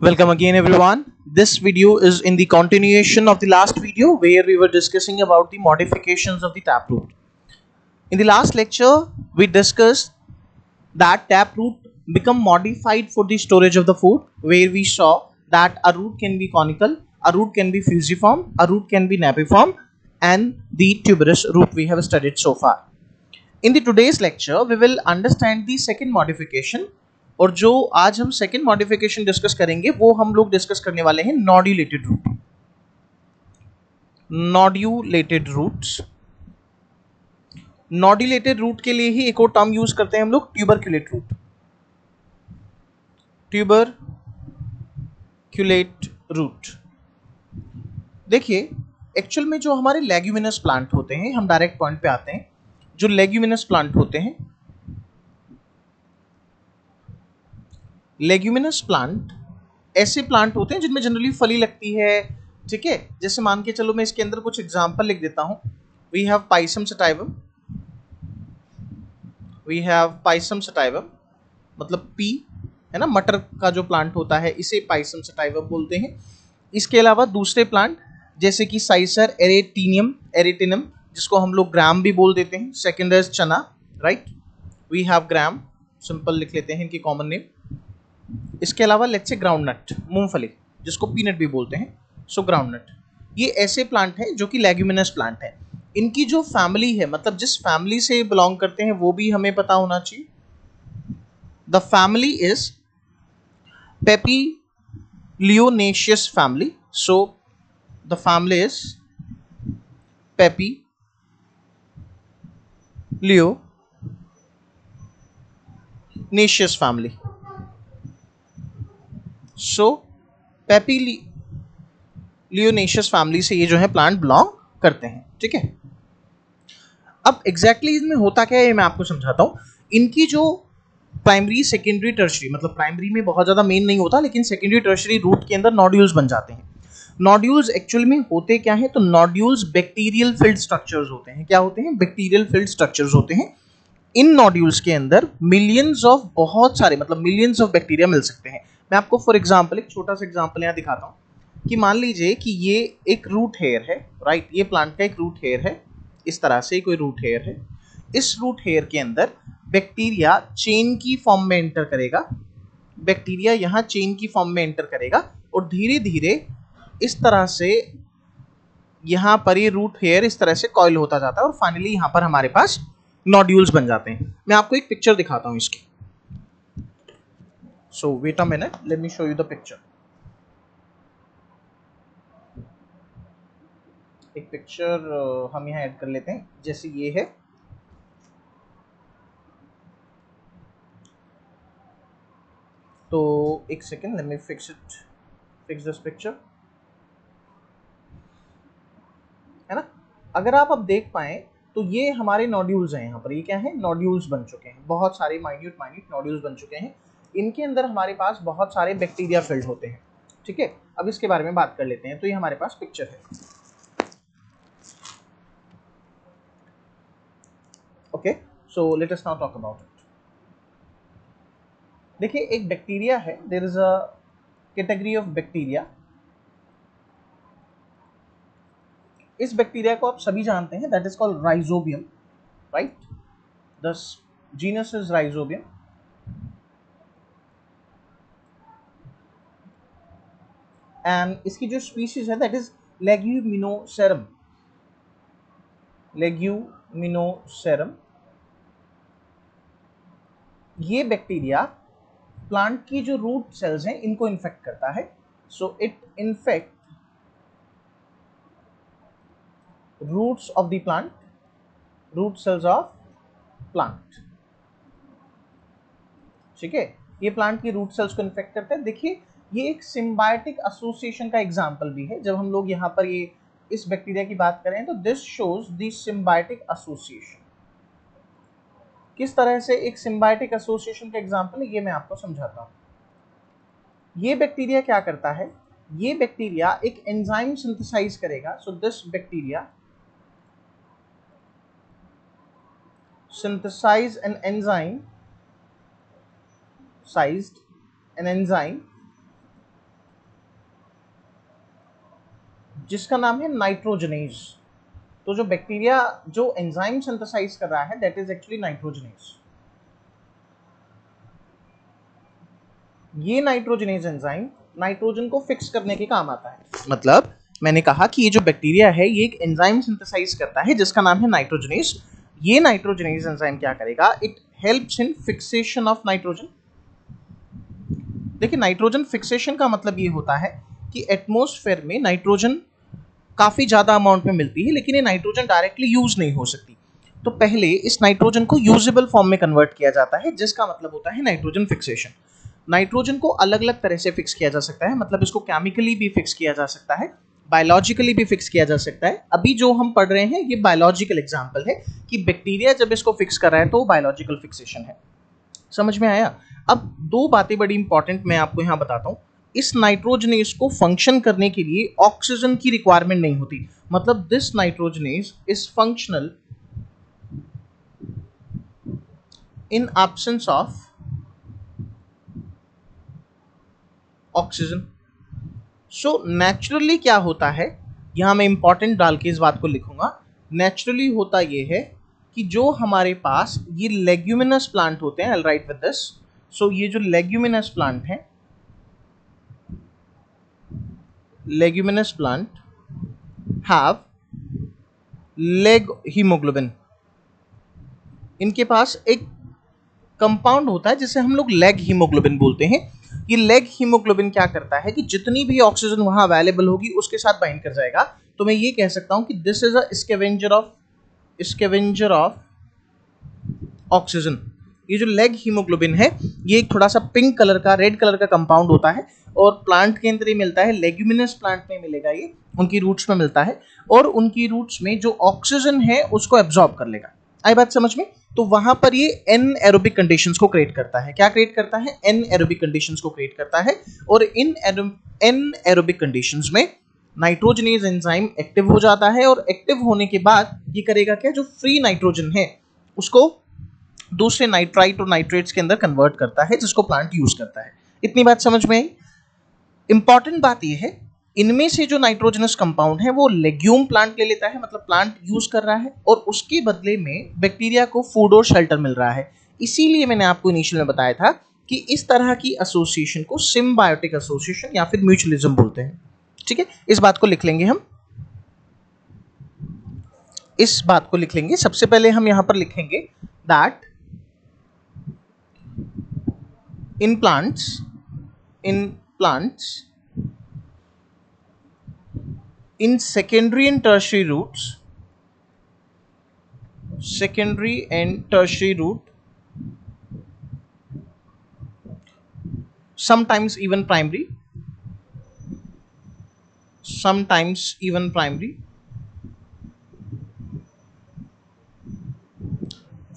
Welcome again everyone. This video is in the continuation of the last video where we were discussing about the modifications of the taproot. In the last lecture we discussed that taproot become modified for the storage of the food, where we saw that a root can be conical, a root can be fusiform, a root can be napiform, and the tuberous root we have studied so far. In the today's lecture we will understand the second modification, और जो आज हम second modification discuss करेंगे वो हम लोग discuss करने वाले हैं nodulated root. Nodulated roots, nodulated root के लिए ही एक और टर्म यूज करते हैं हम लोग, ट्यूबरक्यूलेट रूट। ट्यूबरक्यूलेट रूट देखिए, एक्चुअल में जो हमारे लेग्यूमिनस प्लांट होते हैं, हम डायरेक्ट पॉइंट पे आते हैं। जो लेग्यूमिनस प्लांट होते हैं, लेग्यूमिनस प्लांट ऐसे प्लांट होते हैं जिनमें जनरली फली लगती है। ठीक है, जैसे मान के चलो मैं इसके अंदर कुछ एग्जांपल लिख देता हूं। We have Pisum sativum, we have Pisum sativum, मतलब पी है ना, मटर का जो प्लांट होता है इसे पाइसम सटाइवम बोलते हैं। इसके अलावा दूसरे प्लांट जैसे कि साइसर एरेटिनियम, एरेटिनम, जिसको हम लोग ग्राम भी बोल देते हैं। Second is chana, right, we have gram, simple लिख लेते हैं इनकी कॉमन नेम। इसके अलावा लेट्स से ग्राउंडनट, मूंगफली, जिसको पीनट भी बोलते हैं, सो ग्राउंडनट। ये ऐसे प्लांट हैं जो कि लेग्यूमिनस प्लांट हैं। इनकी जो फैमिली है, मतलब जिस फैमिली से बिलोंग करते हैं, वो भी हमें पता होना चाहिए। The family is papilionaceous family, so the family is papilionaceous family. So papilionaceous family से ये जो है प्लांट बिलोंग करते हैं। ठीक है, अब एग्जैक्टली इनमें होता क्या है मैं आपको समझाता हूं। इनकी जो प्राइमरी, सेकेंडरी, टर्शरी, मतलब प्राइमरी में बहुत ज्यादा मेन नहीं होता, लेकिन सेकेंडरी, टर्शरी रूट के अंदर नोड्यूल्स बन जाते हैं। नोड्यूल्स एक्चुअली में होते क्या है, तो नोड्यूल्स बैक्टीरियल फिल्ड स्ट्रक्चर्स होते हैं। क्या होते हैं? बैक्टीरियल फिल्ड स्ट्रक्चर्स होते हैं। इन नोड्यूल्स के अंदर मिलियंस ऑफ, बहुत सारे, मतलब मिलियंस ऑफ बैक्टीरिया मिल सकते हैं। मैं आपको फॉर एग्जांपल एक छोटा सा एग्जांपल यहाँ दिखाता हूँ कि मान लीजिए कि ये एक रूट हेयर है, राइट, ये प्लांट का एक रूट हेयर है। इस तरह से कोई रूट हेयर है। इस रूट हेयर के अंदर बैक्टीरिया चेन की फॉर्म में एंटर करेगा। बैक्टीरिया यहाँ चेन की फॉर्म में एंटर करेगा और धीरे धीरे इस तरह से यहाँ पर ये रूट हेयर इस तरह से कॉइल होता जाता है और फाइनली यहाँ पर हमारे पास नोड्यूल्स बन जाते हैं। मैं आपको एक पिक्चर दिखाता हूँ इसकी। So wait a minute, let me show you the picture. एक पिक्चर हम यहाँ ऐड कर लेते हैं, जैसे ये है। तो एक second, let me fix this picture, है ना। अगर आप अब देख पाए तो ये हमारे नोड्यूल्स हैं। यहाँ पर ये क्या है? नोड्यूल्स बन चुके हैं, बहुत सारे माइन्यूट नोड्यूल्स बन चुके हैं। इनके अंदर हमारे पास बहुत सारे बैक्टीरिया फिल्ड होते हैं। ठीक है, अब इसके बारे में बात कर लेते हैं। तो ये हमारे पास पिक्चर है, okay. So let us now talk about it. देखिए, एक बैक्टीरिया है, there is a category of bacteria. इस बैक्टीरिया को आप सभी जानते हैं, that is called Rhizobium, right. The genus is Rhizobium. And इसकी जो स्पीशीज है दैट इज लेग्यूमिनोसेरम, लेग्यूमिनोसेरम। ये बैक्टीरिया प्लांट की जो रूट सेल्स हैं इनको इन्फेक्ट करता है। So it infect roots of the plant, root cells of plant. ठीक है, ये प्लांट की रूट सेल्स को इन्फेक्ट करता है। देखिए, ये एक सिम्बायोटिक एसोसिएशन का एग्जांपल भी है। जब हम लोग यहाँ पर ये इस बैक्टीरिया की बात करें तो this shows the symbiotic association. किस तरह से एक सिम्बायोटिक एसोसिएशन का एग्जांपल है ये मैं आपको समझाता हूँ। ये बैक्टीरिया क्या करता है? ये बैक्टीरिया एक एंजाइम सिंथेसाइज करेगा। So this bacteria synthesize an enzyme, sized an enzyme जिसका नाम है नाइट्रोजनेज। तो जो बैक्टीरिया जो एंजाइम सिंथेसाइज कर रहा है दैट इज एक्चुअली नाइट्रोजनेज। ये नाइट्रोजनेज एंजाइम नाइट्रोजन को फिक्स करने के काम आता है। मतलब मैंने कहा कि ये जो बैक्टीरिया है ये एक एंजाइम सिंथेसाइज करता है जिसका नाम है नाइट्रोजनेज। ये नाइट्रोजनेज एंजाइम क्या करेगा, it helps in fixation of nitrogen. देखिए नाइट्रोजन फिक्सेशन का मतलब ये होता है कि एटमॉस्फेयर में नाइट्रोजन काफी ज्यादा अमाउंट में मिलती है लेकिन ये नाइट्रोजन डायरेक्टली यूज नहीं हो सकती। तो पहले इस नाइट्रोजन को यूजेबल फॉर्म में कन्वर्ट किया जाता है जिसका मतलब होता है नाइट्रोजन फिक्सेशन। नाइट्रोजन को अलग अलग तरह से फिक्स किया जा सकता है, मतलब इसको केमिकली भी फिक्स किया जा सकता है, बायोलॉजिकली भी फिक्स किया जा सकता है। अभी जो हम पढ़ रहे हैं ये बायोलॉजिकल एग्जांपल है कि बैक्टीरिया जब इसको फिक्स कर रहा है तो बायोलॉजिकल फिक्सेशन है। समझ में आया? अब दो बातें बड़ी इंपॉर्टेंट मैं आपको यहां बताता हूं। इस नाइट्रोजनेज को फंक्शन करने के लिए ऑक्सीजन की रिक्वायरमेंट नहीं होती, मतलब this nitrogenase is functional in absence of oxygen. So naturally क्या होता है, यहां मैं इंपॉर्टेंट डाल के इस बात को लिखूंगा। नेचुरली होता यह है कि जो हमारे पास ये लेग्यूमिनस प्लांट होते हैं, I will write with this. So ये जो लेग्यूमिनस प्लांट है, leguminous plant have leg haemoglobin. इनके पास एक कंपाउंड होता है जिसे हम लोग लेग हीमोग्लोबिन बोलते हैं। ये लेग हीमोग्लोबिन क्या करता है कि जितनी भी ऑक्सीजन वहां अवेलेबल होगी उसके साथ बाइंड कर जाएगा। तो मैं ये कह सकता हूं कि this is a scavenger of oxygen. ये जो लेग हीमोग्लोबिन है ये एक थोड़ा सा पिंक कलर का, रेड कलर का कंपाउंड होता है और प्लांट के अंदर ही मिलता है। लेग्यूमिनस प्लांट में मिलेगा, ये उनकी रूट्स में मिलता है और उनकी रूट्स में जो ऑक्सीजन है उसको एब्जॉर्ब कर लेगा। आई बात समझ में? तो वहां पर ये एनएरोबिक कंडीशंस को क्रिएट करता है। क्या क्रिएट करता है? एनएरोबिक कंडीशंस को क्रिएट करता है। और इन एनएरोबिक कंडीशंस में नाइट्रोजनेज एंजाइम एक्टिव हो जाता है और एक्टिव होने के बाद ये करेगा क्या, जो फ्री नाइट्रोजन है उसको दूसरे नाइट्राइट और नाइट्रेट्स के अंदर कन्वर्ट करता है जिसको प्लांट यूज करता है। इतनी बात समझ में आई? इंपॉर्टेंट बात यह है इनमें से जो नाइट्रोजनस कंपाउंड है वो लेग्यूम प्लांट ले लेता है, मतलब प्लांट यूज कर रहा है और उसके बदले में बैक्टीरिया को फूड और शेल्टर मिल रहा है। इसीलिए मैंने आपको इनिशियल में बताया था कि इस तरह की एसोसिएशन को सिम्बायोटिक एसोसिएशन या फिर म्यूचुअलिज्म बोलते हैं। ठीक है, इस बात को लिख लेंगे हम, इस बात को लिख लेंगे। सबसे पहले हम यहां पर लिखेंगे that in plants in secondary and tertiary roots, secondary and tertiary root, sometimes even primary,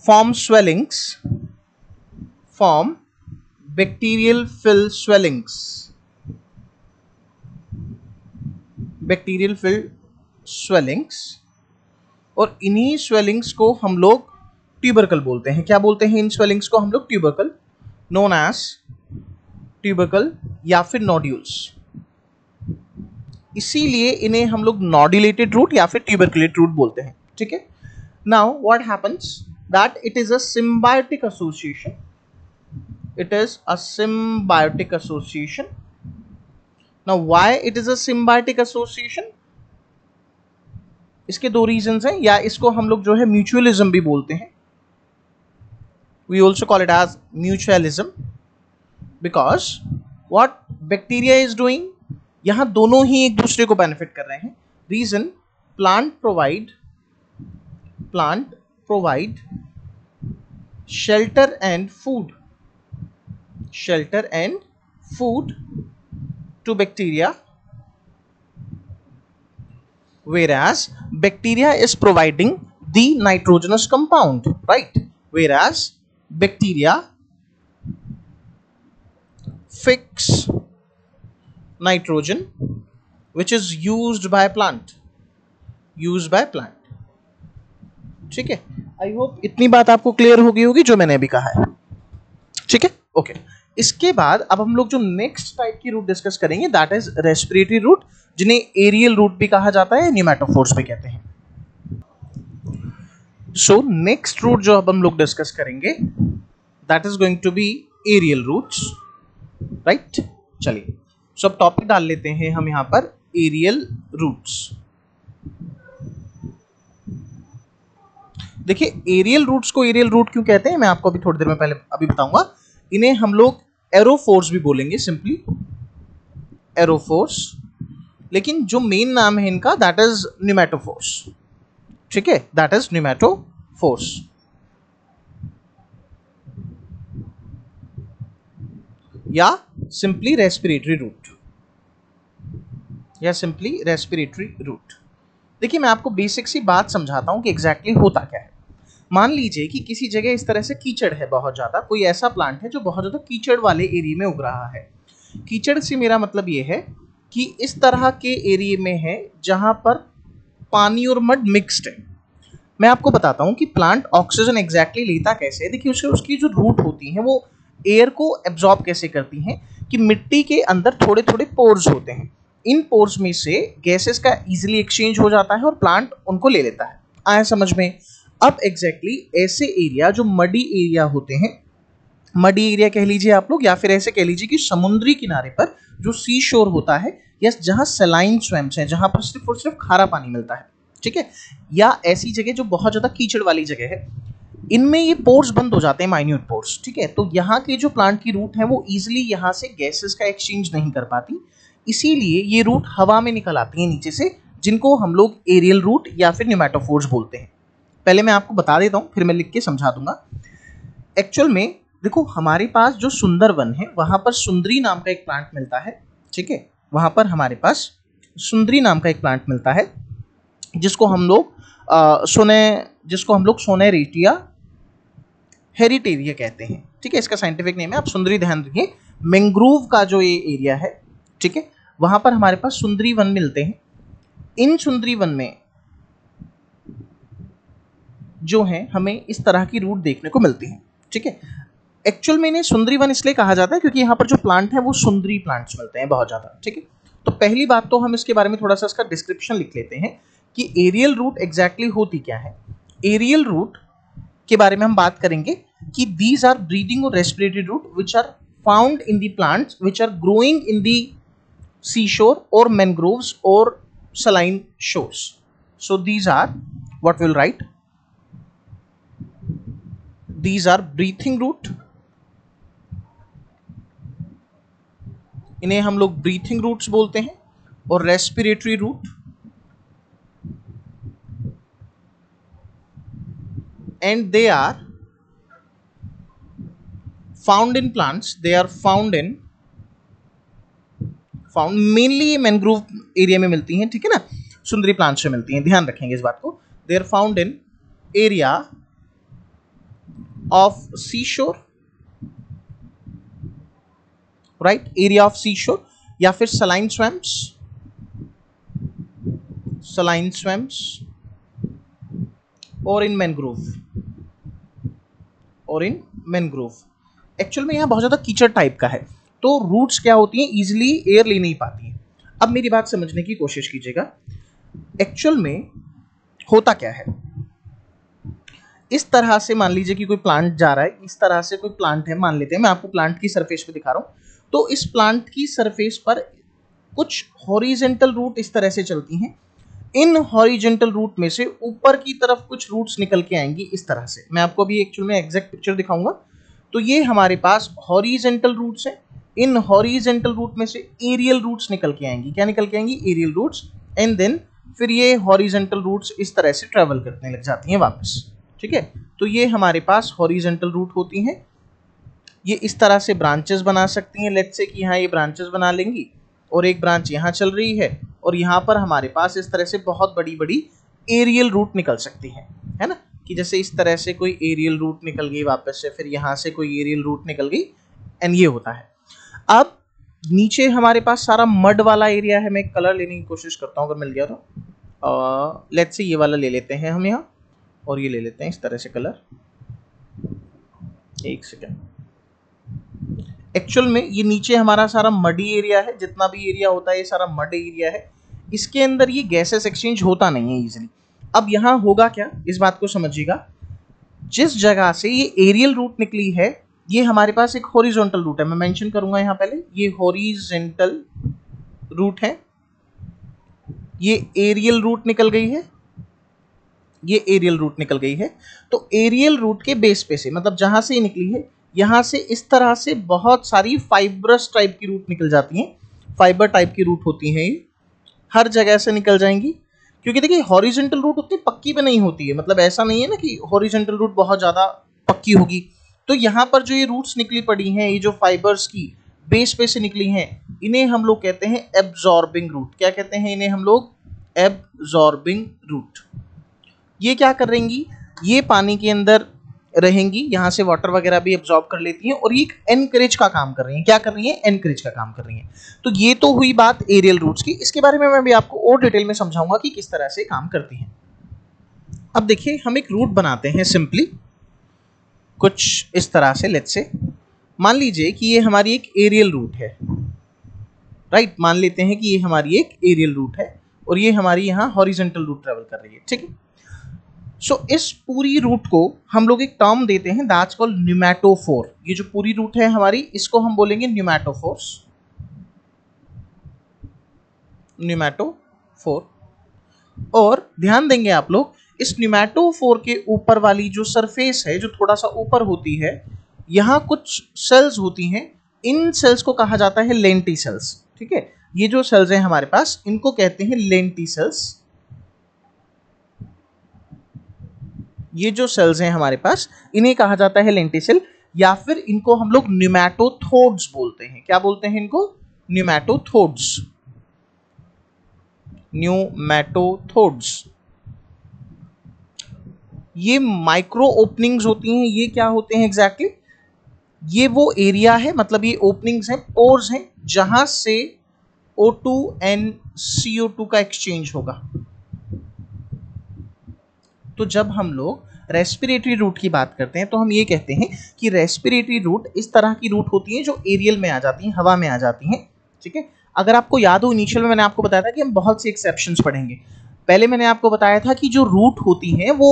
form swellings, form bacterial fill swellings, bacterial field swellings. और इन्हीं स्वेलिंग्स को हम लोग ट्यूबरकल बोलते हैं। क्या बोलते हैं इन स्वेलिंग्स को हम लोग? ट्यूबरकल, नोन एज ट्यूबरकल या फिर नोड्यूल्स। इसीलिए इन्हें हम लोग नोड्यूलेटेड रूट या फिर ट्यूबरकुलेट रूट बोलते हैं। ठीक है, now what happens that it is a symbiotic association, it is a symbiotic association. Now why it is a symbiotic association? इसके दो रीजंस हैं, या इसको हम लोग जो है म्यूचुअलिज्म भी बोलते हैं। We also call it as mutualism because what bacteria is doing, यहां दोनों ही एक दूसरे को बेनिफिट कर रहे हैं। Reason, plant provide shelter and food to bacteria, whereas bacteria is providing the nitrogenous compound, right? Whereas bacteria fix nitrogen which is used by plant, ठीक है। आई होप इतनी बात आपको क्लियर हो गई होगी जो मैंने अभी कहा है। ठीक है, ओके। इसके बाद अब हम लोग जो नेक्स्ट टाइप की रूट डिस्कस करेंगे दैट इज रेस्पिरेटरी रूट, जिन्हें एरियल रूट भी कहा जाता है, न्यूमेटोफोर्स भी कहते हैं। सो नेक्स्ट रूट जो अब हम लोग डिस्कस करेंगे that is going to be aerial roots, right. चलिए सो अब टॉपिक डाल लेते हैं हम यहां पर एरियल रूट्स। देखिए एरियल रूट्स को एरियल रूट क्यों कहते हैं मैं आपको अभी थोड़ी देर में पहले अभी बताऊंगा। इन्हें हम लोग एरोफोर्स भी बोलेंगे, सिंपली एरोफोर्स, लेकिन जो मेन नाम है इनका दैट इज न्यूमेटोफोर्स, ठीक है, दैट इज न्यूमेटोफोर्स। या सिंपली रेस्पिरेटरी रूट, या सिंपली रेस्पिरेटरी रूट। देखिए मैं आपको बेसिक सी बात समझाता हूं कि एग्जैक्टली होता क्या है। मान लीजिए कि किसी जगह इस तरह से कीचड़ है बहुत ज़्यादा, कोई ऐसा प्लांट है जो बहुत ज़्यादा कीचड़ वाले एरिया में उग रहा है। कीचड़ से मेरा मतलब ये है कि इस तरह के एरिया में है जहाँ पर पानी और मड मिक्स्ड है। मैं आपको बताता हूँ कि प्लांट ऑक्सीजन एग्जैक्टली लेता कैसे है। देखिए उसकी जो रूट होती हैं वो एयर को एब्जॉर्ब कैसे करती हैं कि मिट्टी के अंदर थोड़े थोड़े पोर्स होते हैं, इन पोर्स में से गैसेस का इजीली एक्सचेंज हो जाता है और प्लांट उनको ले लेता है। आया समझ में? अब एग्जैक्टली ऐसे एरिया जो मडी एरिया होते हैं, मडी एरिया कह लीजिए आप लोग, या फिर ऐसे कह लीजिए कि समुद्री किनारे पर जो सी शोर होता है, या जहां सलाइन स्वैम्प्स हैं, जहां पर सिर्फ और सिर्फ खारा पानी मिलता है, ठीक है, या ऐसी जगह जो बहुत ज्यादा कीचड़ वाली जगह है, इनमें ये पोर्स बंद हो जाते हैं, माइन्यूट पोर्स, ठीक है। तो यहाँ के जो प्लांट की रूट है वो इजिली यहाँ से गैसेस का एक्सचेंज नहीं कर पाती, इसीलिए ये रूट हवा में निकल आती है नीचे से, जिनको हम लोग एरियल रूट या फिर न्यूमेटोफोर्स बोलते हैं। पहले मैं आपको बता देता हूँ, फिर मैं लिख के समझा दूंगा। एक्चुअल में देखो हमारे पास जो सुंदरवन है वहां पर सुंदरी नाम का एक प्लांट मिलता है, ठीक है, वहां पर हमारे पास सुंदरी नाम का एक प्लांट मिलता है जिसको हम लोग सोनेरेटिया हेरिटेरिया कहते हैं, ठीक है, इसका साइंटिफिक नेम है। आप सुंदरी ध्यान रखिए। मैंग्रोव का जो ये एरिया है, ठीक है, वहां पर हमारे पास सुंदरी वन मिलते हैं। इन सुंदरी वन में जो है हमें इस तरह की रूट देखने को मिलती है, ठीक है। एक्चुअल में इन्हें सुंदरी वन इसलिए कहा जाता है क्योंकि यहाँ पर जो प्लांट है वो सुंदरी प्लांट्स मिलते हैं बहुत ज़्यादा, ठीक है। तो पहली बात तो हम इसके बारे में थोड़ा सा इसका डिस्क्रिप्शन लिख लेते हैं कि एरियल रूट एग्जैक्टली होती क्या है। एरियल रूट के बारे में हम बात करेंगे कि दीज आर ब्रीदिंग और respiratory root which are found in the plants which are growing in the sea shore और मैनग्रोव्स और saline shores. So these are what we'll write. These are breathing root. इन्हें हम लोग breathing roots बोलते हैं, और respiratory root and they are found in plants. They are found mainly mangrove area में मिलती हैं, ठीक है ना, सुंदरी प्लांट से मिलती हैं, ध्यान रखेंगे इस बात को। They are found in area of sea shore, right, area of sea शोर, या फिर सलाइन स्वैम्प्स और इन मैनग्रोव। एक्चुअल में यहां बहुत ज्यादा कीचड़ टाइप का है, तो रूट्स क्या होती हैं, इजिली एयर ले नहीं पाती हैं। अब मेरी बात समझने की कोशिश कीजिएगा, एक्चुअल में होता क्या है। इस तरह से मान लीजिए कि कोई प्लांट जा रहा है, इस तरह से कोई प्लांट है, मान लेते हैं, मैं आपको प्लांट की सरफेस पे दिखा रहा हूं, तो इस प्लांट की सरफेस पर कुछ हॉरिजेंटल रूट इस तरह से चलती हैं। इन हॉरिजेंटल रूट में से ऊपर की तरफ कुछ रूट्स निकल के आएंगी इस तरह से। मैं आपको अभी एक्चुअल में एग्जैक्ट पिक्चर दिखाऊंगा। तो ये हमारे पास हॉरिजेंटल रूट्स हैं। इन हॉरिजेंटल रूट में से एरियल रूट्स निकल के आएंगी। क्या निकल के आएंगी? Aerial roots. एंड देन फिर ये हॉरिजेंटल रूट्स इस तरह से ट्रेवल करने लग जाती हैं वापस, ठीक है। तो ये हमारे पास हॉरिजेंटल रूट होती हैं। ये इस तरह से ब्रांचेस बना सकती हैं। लेट्स से कि यहाँ ये ब्रांचेस बना लेंगी और एक ब्रांच यहाँ चल रही है, और यहाँ पर हमारे पास इस तरह से बहुत बड़ी बड़ी एरियल रूट निकल सकती है ना, कि जैसे इस तरह से कोई एरियल रूट निकल गई वापस से, फिर यहाँ से कोई एरियल रूट निकल गई, एंड ये होता है। अब नीचे हमारे पास सारा मड वाला एरिया है। मैं कलर लेने की कोशिश करता हूँ, अगर मिल गया तो। लेट्स से ये वाला ले लेते हैं हम यहाँ, और ये ले लेते हैं इस तरह से कलर। एक सेकेंड। एक्चुअल में ये नीचे हमारा सारा मडी एरिया है, जितना भी एरिया होता है ये सारा मड एरिया है, इसके अंदर ये गैसेस एक्सचेंज होता नहीं है इजीली। अब यहाँ होगा क्या, इस बात को समझिएगा, जिस जगह से ये एरियल रूट निकली है ये हमारे पास एक हॉरिजॉन्टल रूट है, मैं मेंशन करूंगा यहाँ पहले, ये हॉरिजॉन्टल रूट है, ये एरियल रूट निकल गई है, ये एरियल रूट निकल गई है। तो एरियल रूट के बेस पे से, मतलब जहां से ये निकली है, यहां से इस तरह से बहुत सारी फाइब्रस टाइप की रूट निकल जाती हैं, फाइबर टाइप की रूट होती हैं, ये हर जगह से निकल जाएंगी। क्योंकि देखिए हॉरिजॉन्टल रूट उतनी पक्की भी नहीं होती है, मतलब ऐसा नहीं है ना कि हॉरिजॉन्टल रूट बहुत ज़्यादा पक्की होगी। तो यहाँ पर जो ये रूट्स निकली पड़ी हैं, ये जो फाइबर्स की बेस पे से निकली हैं, इन्हें हम लोग कहते हैं एब्जॉर्बिंग रूट। क्या कहते हैं इन्हें हम लोग? Absorbing root. ये क्या करेंगी, ये पानी के अंदर रहेंगी, यहाँ से वाटर वगैरह भी एब्जॉर्ब कर लेती हैं और ये एनकरेज का काम कर रही हैं। क्या कर रही हैं? एनकरेज का काम कर रही हैं। तो ये तो हुई बात एरियल रूट्स की, इसके बारे में मैं भी आपको और डिटेल में समझाऊंगा कि किस तरह से काम करती हैं। अब देखिए हम एक रूट बनाते हैं सिंपली कुछ इस तरह से, लेट्स से मान लीजिए कि ये हमारी एक एरियल रूट है, राइट, मान लेते हैं कि ये हमारी एक एरियल रूट है और ये हमारी यहाँ हॉरिजॉन्टल रूट ट्रेवल कर रही है, ठीक है। सो इस पूरी रूट को हम लोग एक टर्म देते हैं, दैट्स कॉल्ड न्यूमैटोफोर। ये जो पूरी रूट है हमारी, इसको हम बोलेंगे न्यूमैटोफोर्स, न्यूमैटोफोर। और ध्यान देंगे आप लोग, इस न्यूमैटोफोर के ऊपर वाली जो सरफेस है, जो थोड़ा सा ऊपर होती है, यहाँ कुछ सेल्स होती हैं, इन सेल्स को कहा जाता है लेंटिसेल्स, ठीक है। ये जो सेल्स हैं हमारे पास, इनको कहते हैं लेंटिसेल्स। ये जो सेल्स हैं हमारे पास, इन्हें कहा जाता है लेंटिसेल, या फिर इनको हम लोग न्यूमैटोथोड्स बोलते हैं। क्या बोलते हैं इनको? न्यूमैटोथोड्स, न्यूमैटोथोड्स। ये माइक्रो ओपनिंग्स होती हैं, ये क्या होते हैं एग्जैक्टली? ये वो एरिया है, मतलब ये ओपनिंग्स हैं, पोर्स हैं, जहां से O2 and CO2 का एक्सचेंज होगा। तो जब हम लोग रेस्पिरेटरी रूट की बात करते हैं तो हम ये कहते हैं कि रेस्पिरेटरी रूट इस तरह की रूट होती है जो एरियल में आ जाती हैं, हवा में आ जाती हैं, ठीक है। अगर आपको याद हो, इनिशियल में मैंने आपको बताया था कि हम बहुत सी एक्सेप्शंस पढ़ेंगे। पहले मैंने आपको बताया था कि जो रूट होती हैं वो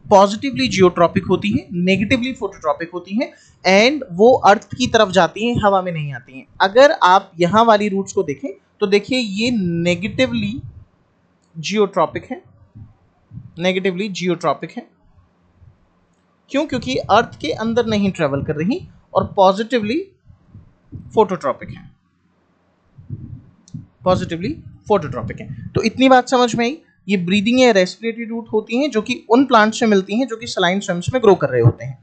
पॉजिटिवली जियोट्रॉपिक होती हैं, नेगेटिवली फोटोट्रॉपिक होती हैं, एंड वो अर्थ की तरफ जाती हैं, हवा में नहीं आती हैं। अगर आप यहाँ वाली रूट्स को देखें तो देखिए ये नेगेटिवली जियोट्रॉपिक है, नेगेटिवली जियोट्रॉपिक है। क्यों? क्योंकि अर्थ के अंदर नहीं ट्रेवल कर रही, और पॉजिटिवली फोटोट्रॉपिक है, पॉजिटिवली फोटोट्रॉपिक है। तो इतनी बात समझ में आई। ये ब्रीदिंग या रेस्पिरेटरी रूट होती हैं जो कि उन प्लांट से मिलती हैं जो कि सलाइन स्विम्स में ग्रो कर रहे होते हैं।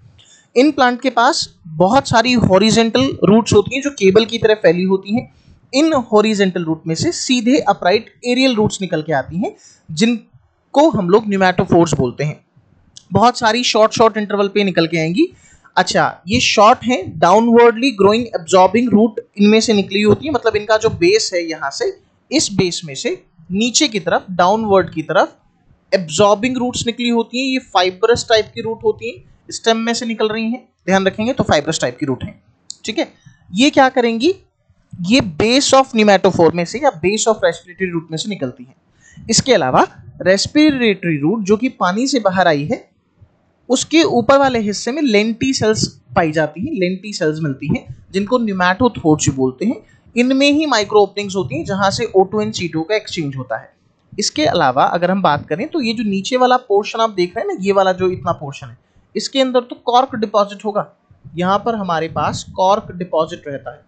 इन प्लांट के पास बहुत सारी हॉरिजेंटल रूट्स होती हैं जो केबल की तरह फैली होती हैं। इन हॉरिजेंटल रूट में से सीधे अपराइट एरियल रूट्स निकल के आती हैं, जिनको हम लोग न्यूमैटोफोर्स बोलते हैं। बहुत सारी शॉर्ट इंटरवल पे निकल के आएंगी। अच्छा, ये शॉर्ट है, डाउनवर्डली ग्रोइंग एब्जॉर्बिंग रूट इनमें से निकली होती है, मतलब इनका जो बेस है, यहाँ से इस बेस में से नीचे की तरफ, डाउनवर्ड की तरफ एब्जॉर्बिंग रूट्स निकली होती हैं। ये फाइब्रस टाइप की रूट होती हैं, स्टेम में से निकल रही हैं, ध्यान रखेंगे, तो फाइब्रस टाइप की रूट है, ठीक है। ये क्या करेंगी, ये बेस ऑफ न्यूमैटोफोर में से या बेस ऑफ रेस्पिरेटरी रूट में से निकलती हैं। इसके अलावा रेस्पिरेटरी रूट जो कि पानी से बाहर आई है, उसके ऊपर वाले हिस्से में लेंटिसेल्स पाई जाती हैं, लेंटिसेल्स मिलती हैं, जिनको न्यूमैटोथोड्स बोलते हैं। इनमें ही माइक्रो ओपनिंग्स होती हैं जहां से O2 and CO2 का एक्सचेंज होता है। इसके अलावा अगर हम बात करें तो ये जो नीचे वाला पोर्शन आप देख रहे हैं ना, ये वाला जो इतना पोर्शन है, इसके अंदर तो कॉर्क डिपॉजिट होगा। यहाँ पर हमारे पास कॉर्क डिपॉजिट रहता है,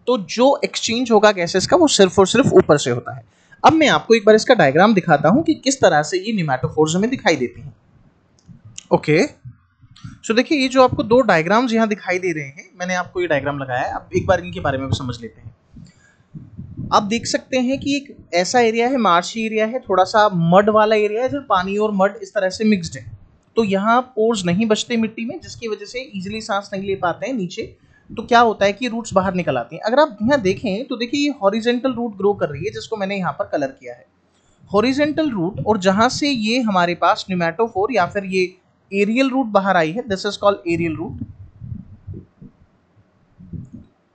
तो जो एक्सचेंज होगा गैसेस का वो सिर्फ और सिर्फ ऊपर से होता है। अब मैं आपको एक बार इसका डायग्राम दिखाता हूं कि किस तरह से ये न्यूमैटोफोर्स हमें दिखाई देती हैं। ओके, सो देखिए ये जो आपको दो डायग्राम्स यहाँ दिखाई दे रहे हैं, मैंने आपको ये डायग्राम लगाया है। अब एक बार इनके बारे में भी समझ लेते हैं। आप देख सकते हैं कि एक ऐसा एरिया है, मार्शी एरिया है, थोड़ा सा मड वाला एरिया है, जहाँ पानी और मड इस तरह से मिक्सड है। तो यहाँ पोर्स नहीं बचते मिट्टी में, जिसकी वजह से इजीली सांस नहीं ले पाते हैं नीचे। तो क्या होता है कि रूट्स बाहर निकल आती हैं। अगर आप यहाँ देखें तो देखिए ये हॉरिजेंटल रूट ग्रो कर रही है, जिसको मैंने यहाँ पर कलर किया है, हॉरिजेंटल रूट। और जहाँ से ये हमारे पास न्यूमैटोफोर या फिर ये एरियल रूट बाहर आई है, this is called aerial root.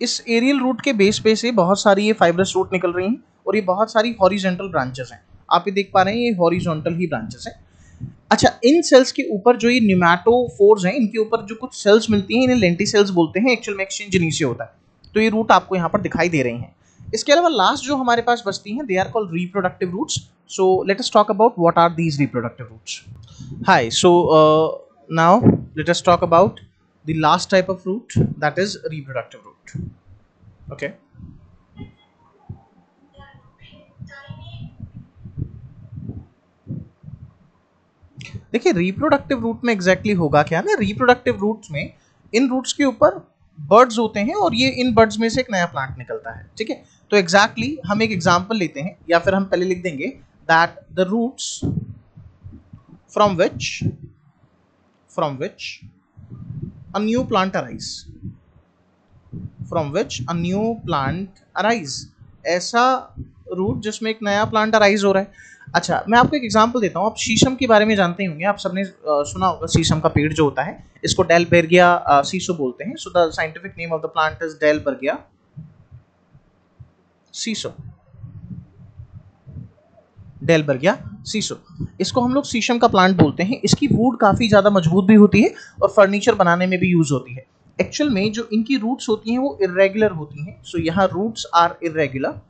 इस एरियल रूट के बेस पे से बहुत सारी ये फाइब्रस रूट निकल रही हैं और ये बहुत सारी हॉरिजॉन्टल ब्रांचेस हैं। आप ये देख पा रहे हैं ये हॉरिजॉन्टल ही ब्रांचेस हैं। अच्छा, इन सेल्स के ऊपर जो ये न्यूमैटोफोर्स हैं, इनके ऊपर जो कुछ सेल्स मिलती हैं इन्हें लेंटिसेल्स बोलते हैं। एक्चुअल में एक्सचेंज जिन्हीं से होता है। तो ये रूट आपको यहाँ पर दिखाई दे रही हैं। इसके अलावा लास्ट जो हमारे पास बचती हैं, they are called reproductive roots. So let us talk about what are these reproductive roots. Hi, so now let us talk about the last type of root, that is reproductive root. Okay, देखिए reproductive root में exactly होगा क्या ना, reproductive roots में इन roots के ऊपर birds होते हैं और ये इन बर्ड्स में से एक नया प्लांट निकलता है। ठीक है, तो एग्जैक्टली हम एक एग्जांपल लेते हैं, या फिर हम पहले लिख देंगे that the roots from which a new plant arise, from which a new plant arise, ऐसा रूट जिसमें एक नया प्लांट अराइज हो रहा है। अच्छा, मैं आपको एक एग्जांपल देता हूँ। आप शीशम के बारे में जानते ही होंगे, आप सबने सुना होगा शीशम का पेड़ जो होता है इसको डेलबर्गिया सीसो बोलते हैं। So the scientific name of the plant is Dalbergia sissoo. Dalbergia sissoo, इसको हम लोग शीशम का प्लांट बोलते हैं। इसकी वुड काफी ज्यादा मजबूत भी होती है और फर्नीचर बनाने में भी यूज होती है। एक्चुअल में जो इनकी रूट्स होती हैं वो इर्रेगुलर होती हैं। सो यहाँ roots are irregular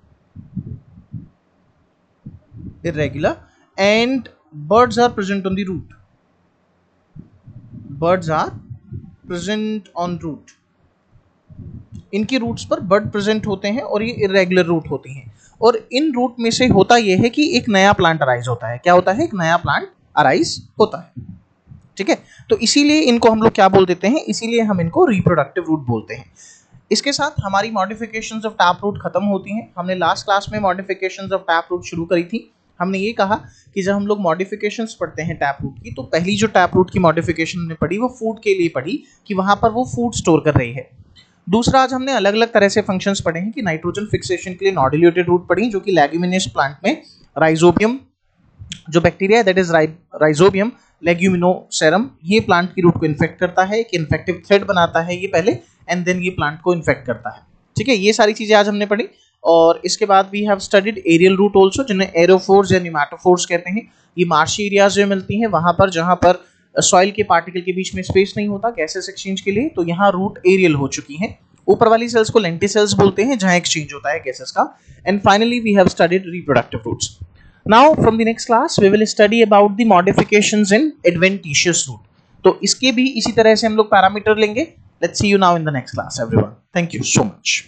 and birds are present on the root. Birds are present on root. इनकी रूट्स पर बर्ड प्रेजेंट होते हैं और ये इर्रेगुलर रूट होती हैं। और इन रूट में से होता यह है कि एक नया प्लांट अराइज होता है। क्या होता है? एक नया प्लांट अराइज होता है। ठीक है, तो इसीलिए इनको हम लोग क्या बोल देते हैं, इसीलिए हम इनको रिप्रोडक्टिव रूट बोलते हैं। इसके साथ हमारी मॉडिफिकेशंस ऑफ टैप रूट खत्म होती हैं। हमने लास्ट क्लास में मॉडिफिकेशंस ऑफ टैप रूट शुरू करी थी। हमने ये कहा कि जब हम लोग मॉडिफिकेशंस पढ़ते हैं टैप रूट की, तो पहली जो टैप रूट की मॉडिफिकेशन हमने पढ़ी वो फूड के लिए पढ़ी कि वहां पर वो फूड स्टोर कर रही है। दूसरा, आज हमने अलग अलग तरह से फंक्शंस पढ़े हैं कि नाइट्रोजन फिक्सेशन के लिए नॉड्यूलेटेड रूट पढ़ी, जो कि लेग्यूमिनेस प्लांट में राइजोबियम जो बैक्टीरिया है दैट इज राइजोबियम लेग्यूमिनोसेरम, ये प्लांट की रूट को इन्फेक्ट करता है, एक इन्फेक्टिव थ्रेड बनाता है ये पहले, एंड देन ये प्लांट को इन्फेक्ट करता है। ठीक है, ये सारी चीजें आज हमने पढ़ी। और इसके बाद we have studied aerial root also, जिन्हें एरोफोर्स या न्यूमैटोफोर्स कहते हैं। ये मार्शी एरियाज में मिलती हैं, वहां पर जहां पर सॉइल के पार्टिकल के बीच में स्पेस नहीं होता गैसेस एक्सचेंज के लिए, तो यहाँ रूट एरियल हो चुकी हैं। ऊपर वाली सेल्स को लेंटिसेल्स बोलते हैं, जहां एक्सचेंज होता है गैसेस का। And finally we have studied reproductive roots. Now from the next class we will study about the modifications in adventitious root. तो इसके भी इसी तरह से हम लोग पैरामीटर लेंगे। Let's see you now in the next class everyone. Thank you so much.